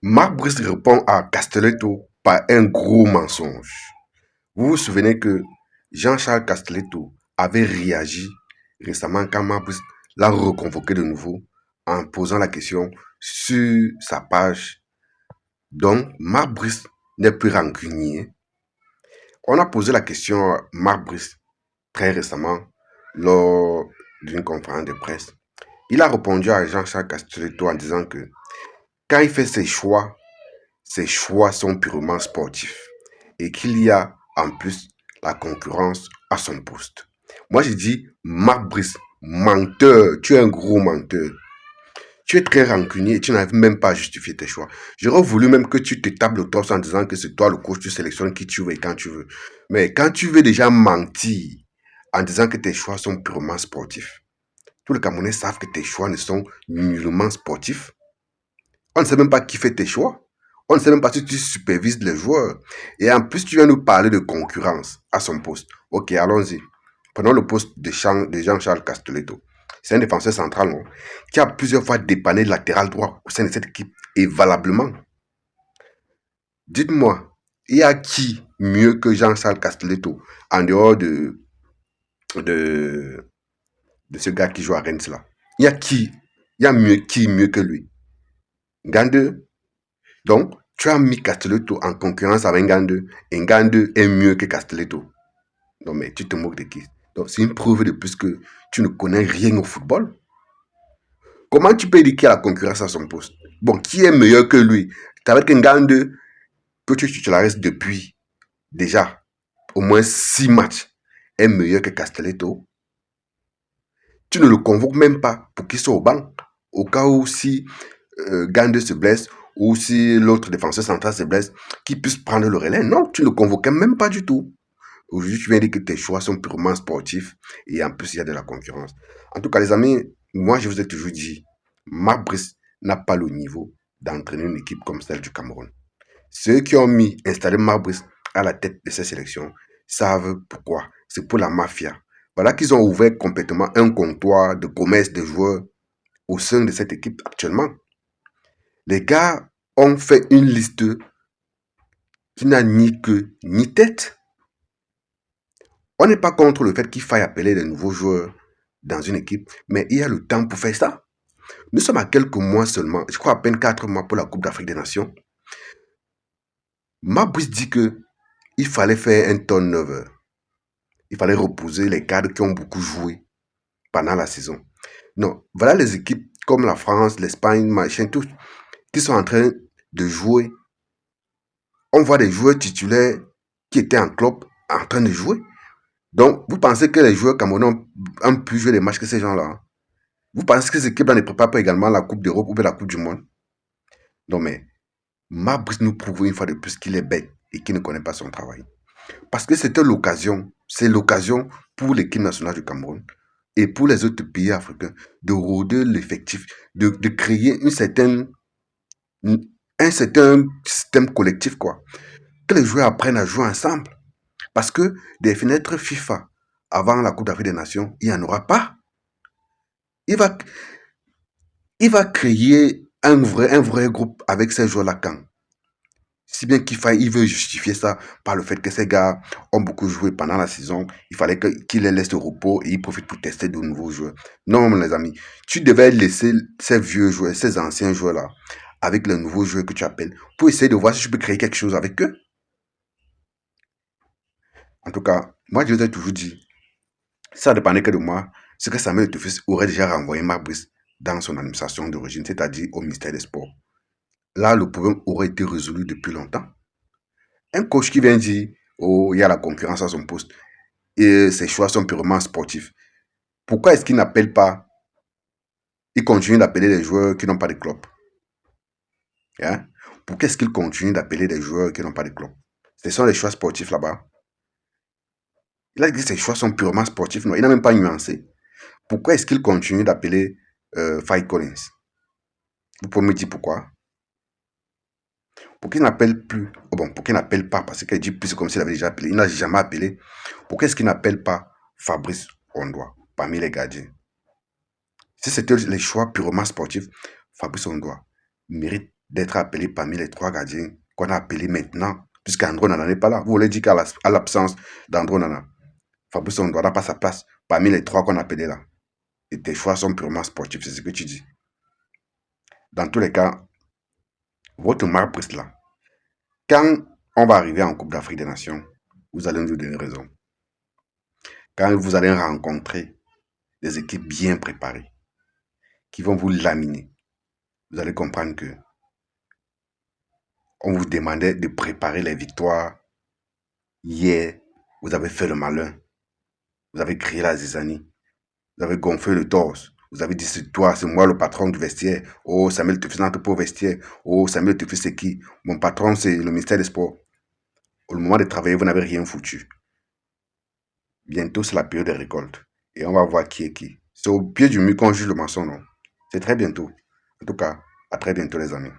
Marc Brice répond à Castelletto par un gros mensonge. Vous vous souvenez que Jean-Charles Castelletto avait réagi récemment quand Marc Brice l'a reconvoqué de nouveau en posant la question sur sa page. Donc, Marc Brice n'est plus rancunier. On a posé la question à Marc Brice très récemment lors d'une conférence de presse. Il a répondu à Jean-Charles Castelletto en disant que quand il fait ses choix sont purement sportifs et qu'il y a en plus la concurrence à son poste. Moi, j'ai dit, Marc Brice, menteur, tu es un gros menteur. Tu es très rancunier et tu n'arrives même pas à justifier tes choix. J'aurais voulu même que tu te tapes le torse en disant que c'est toi le coach, tu sélectionnes qui tu veux et quand tu veux. Mais quand tu veux déjà mentir en disant que tes choix sont purement sportifs, tous les Camerounais savent que tes choix ne sont nullement sportifs. On ne sait même pas qui fait tes choix. On ne sait même pas si tu supervises les joueurs. Et en plus, tu viens nous parler de concurrence à son poste. Ok, allons-y. Prenons le poste de Jean-Charles Castelletto. C'est un défenseur central, non, qui a plusieurs fois dépanné le latéral droit au sein de cette équipe, et valablement. Dites-moi, il y a qui mieux que Jean-Charles Castelletto en dehors de, de ce gars qui joue à Rennes là? Il y a qui? Il y a qui mieux que lui? Gande. Donc, tu as mis Castelletto en concurrence avec Ngande et Ngande est mieux que Castelletto. Non, mais tu te moques de qui? Donc, c'est une preuve de plus que tu ne connais rien au football. Comment tu peux dire qu'il y a la concurrence à son poste? Bon, qui est meilleur que lui? Tu avec Ngande que tu titularises depuis déjà au moins 6 matchs est meilleur que Castelletto. Tu ne le convoques même pas pour qu'il soit au banc. Au cas où si Gande se blesse ou si l'autre défenseur central se blesse, qu'il puisse prendre le relais. Non, tu ne le convoquais même pas du tout. Aujourd'hui, tu viens dire que tes choix sont purement sportifs et en plus, il y a de la concurrence. En tout cas, les amis, moi, je vous ai toujours dit, Marc Brice n'a pas le niveau d'entraîner une équipe comme celle du Cameroun. Ceux qui ont installé Marc Brice à la tête de ces sélections savent pourquoi. C'est pour la mafia. Voilà qu'ils ont ouvert complètement un comptoir de commerce de joueurs au sein de cette équipe actuellement. Les gars ont fait une liste qui n'a ni queue ni tête. On n'est pas contre le fait qu'il faille appeler de nouveaux joueurs dans une équipe, mais il y a le temps pour faire ça. Nous sommes à quelques mois seulement, je crois à peine 4 mois pour la Coupe d'Afrique des Nations. Mabris dit qu'il fallait faire un turnover. Il fallait reposer les cadres qui ont beaucoup joué pendant la saison. Non, voilà les équipes comme la France, l'Espagne, machin, tout, qui sont en train de jouer. On voit des joueurs titulaires qui étaient en club en train de jouer. Donc, vous pensez que les joueurs camerounais ont pu jouer les matchs que ces gens-là? Vous pensez que ces équipes-là ne préparent pas également la Coupe d'Europe ou bien la Coupe du Monde? Non, mais Mabris nous prouve une fois de plus qu'il est bête et qu'il ne connaît pas son travail. Parce que c'était l'occasion, c'est l'occasion pour l'équipe nationale du Cameroun et pour les autres pays africains de rôder l'effectif, de créer un certain système collectif, quoi. Que les joueurs apprennent à jouer ensemble. Parce que des fenêtres FIFA avant la Coupe d'Afrique des Nations, il n'y en aura pas. Il va, il va créer un vrai groupe avec ces joueurs-là quand. Si bien il veut justifier ça par le fait que ces gars ont beaucoup joué pendant la saison, il fallait qu'il les laisse de repos et ils profitent pour tester de nouveaux joueurs. Non, les amis, tu devais laisser ces vieux joueurs, ces anciens joueurs-là, avec les nouveaux joueurs que tu appelles, pour essayer de voir si tu peux créer quelque chose avec eux. En tout cas, moi je vous ai toujours dit, ça dépendait que de moi, ce que Samuel Etofis aurait déjà renvoyé Marc Brice dans son administration d'origine, c'est-à-dire au ministère des Sports. Là, le problème aurait été résolu depuis longtemps. Un coach qui vient dire, oh, il y a la concurrence à son poste et ses choix sont purement sportifs. Pourquoi est-ce qu'il n'appelle pas, il continue d'appeler des joueurs qui n'ont pas de club? Hein? Pourquoi est-ce qu'il continue d'appeler des joueurs qui n'ont pas de club? Ce sont les choix sportifs là-bas. Il a dit que ses choix sont purement sportifs. Non, il n'a même pas nuancé. Pourquoi est-ce qu'il continue d'appeler Faye Collins? Vous pouvez me dire pourquoi? Pourquoi il n'appelle plus? Oh bon, pourquoi il n'appelle pas? Parce qu'il dit plus, c'est comme s'il avait déjà appelé. Il n'a jamais appelé. Pourquoi est-ce qu'il n'appelle pas Fabrice Ondoa parmi les gardiens? Si c'était les choix purement sportifs, Fabrice Ondoa mérite d'être appelé parmi les 3 gardiens qu'on a appelés maintenant, puisqu'Andro Nana n'est pas là. Vous voulez dire qu'à l'absence d'Andro Nana, Fabrice Ondoa n'a pas sa place parmi les 3 qu'on a appelés là. Et tes choix sont purement sportifs, c'est ce que tu dis. Dans tous les cas, votre marbre là, quand on va arriver en Coupe d'Afrique des Nations, vous allez nous donner raison. Quand vous allez rencontrer des équipes bien préparées, qui vont vous laminer, vous allez comprendre que on vous demandait de préparer les victoires. Hier, vous avez fait le malin. Vous avez créé la zizanie. Vous avez gonflé le torse. Vous avez dit c'est toi, c'est moi le patron du vestiaire. Oh, Samuel Tefi, notre pauvre vestiaire. Oh, Samuel Tefi, c'est qui? Mon patron, c'est le ministère des Sports. Au moment de travailler, vous n'avez rien foutu. Bientôt, c'est la période des récoltes. Et on va voir qui est qui. C'est au pied du mur qu'on juge le maçon, non? C'est très bientôt. En tout cas, à très bientôt, les amis.